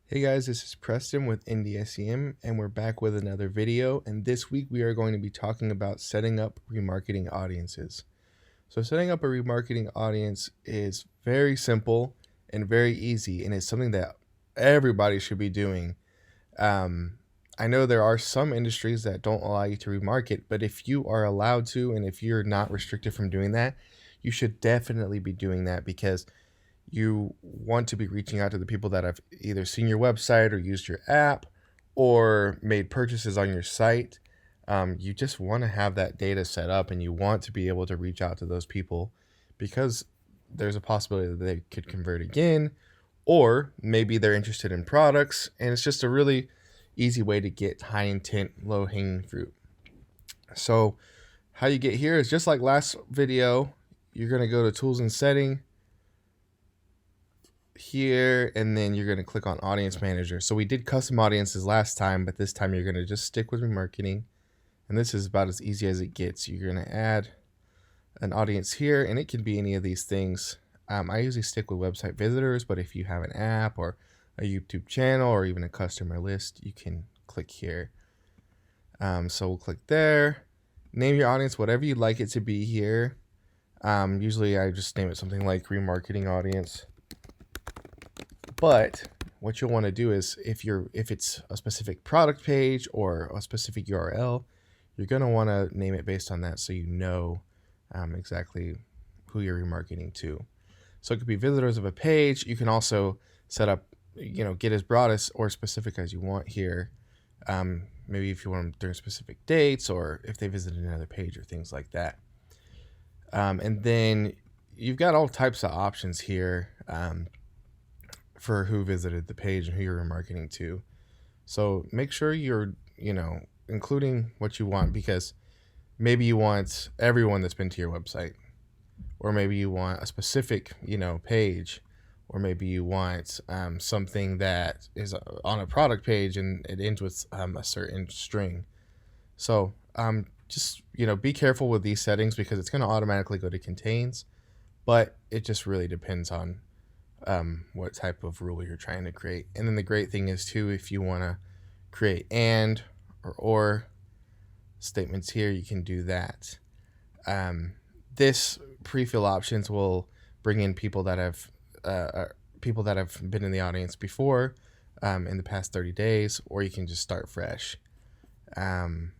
Hey guys, this is Preston with Indie SEM, and we're back with another video. And this week we are going to be talking about setting up remarketing audiences. So setting up a remarketing audience is very simple and very easy, and it's something that everybody should be doing. I know there are some industries that don't allow you to remarket, but if you are allowed to, and if you're not restricted from doing that, you should definitely be doing that because you want to be reaching out to the people that have either seen your website or used your app or made purchases on your site. You just want to have that data set up and you want to be able to reach out to those people because there's a possibility that they could convert again, or maybe they're interested in products, and it's just a really easy way to get high intent, low hanging fruit. So how you get here is just like last video. You're going to go to tools and setting here, and then you're going to click on audience manager. So we did custom audiences last time, but this time you're going to just stick with remarketing, and this is about as easy as it gets. You're going to add an audience here, and it can be any of these things. I usually stick with website visitors, but if you have an app or a YouTube channel or even a customer list, you can click here. So we'll click there, name your audience whatever you'd like it to be here. Usually I just name it something like remarketing audience. But what you'll want to do is if it's a specific product page or a specific URL, you're going to want to name it based on that, so you know exactly who you're remarketing to. So it could be visitors of a page. You can also set up, get as broad as or specific as you want here. Maybe if you want them during specific dates or if they visited another page or things like that. And then you've got all types of options here for who visited the page and who you're remarketing to. So make sure you're, including what you want, because maybe you want everyone that's been to your website, or maybe you want a specific, page, or maybe you want something that is on a product page and it ends with a certain string. So just, be careful with these settings because it's going to automatically go to contains, but it just really depends on what type of rule you're trying to create. And then the great thing is too, if you want to create and or statements here, you can do that. This pre-fill options will bring in people that have been in the audience before in the past 30 days, or you can just start fresh. And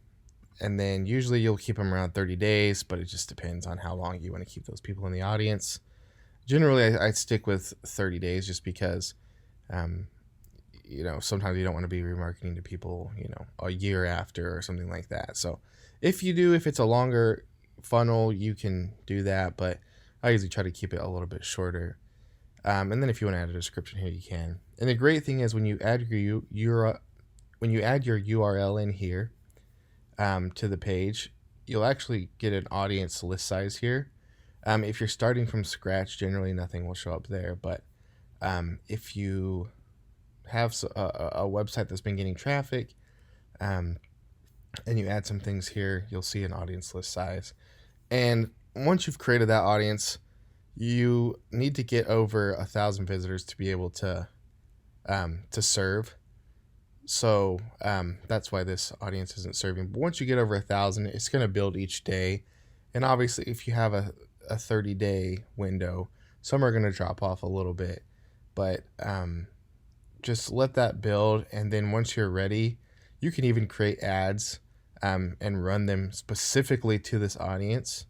then usually you'll keep them around 30 days, but it just depends on how long you want to keep those people in the audience. Generally, I stick with 30 days just because, sometimes you don't want to be remarketing to people, a year after or something like that. So if it's a longer funnel, you can do that, but I usually try to keep it a little bit shorter. And then if you want to add a description here, you can. And the great thing is when you add your URL in here to the page, you'll actually get an audience list size here. If you're starting from scratch, generally nothing will show up there. But if you have a website that's been getting traffic and you add some things here, you'll see an audience list size. And once you've created that audience, you need to get over 1,000 visitors to be able to serve. So that's why this audience isn't serving. But once you get over 1,000, it's going to build each day. And obviously, if you have a 30-day window, some are going to drop off a little bit, but just let that build. And then once you're ready, you can even create ads and run them specifically to this audience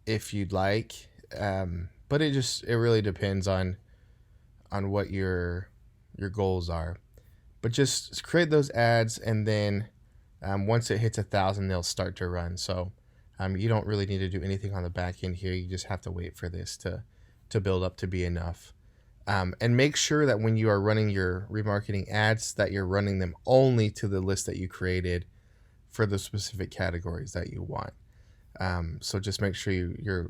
if you'd like. But it really depends on what your goals are. But just create those ads, and then once it hits 1,000, they'll start to run. So you don't really need to do anything on the back end here. You just have to wait for this to build up to be enough. And make sure that when you are running your remarketing ads, that you're running them only to the list that you created for the specific categories that you want. So just make sure you're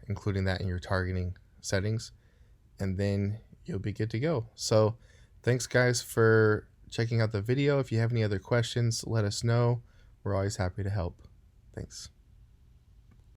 including that in your targeting settings, and then you'll be good to go. So thanks guys for checking out the video. If you have any other questions, let us know. We're always happy to help. Thanks.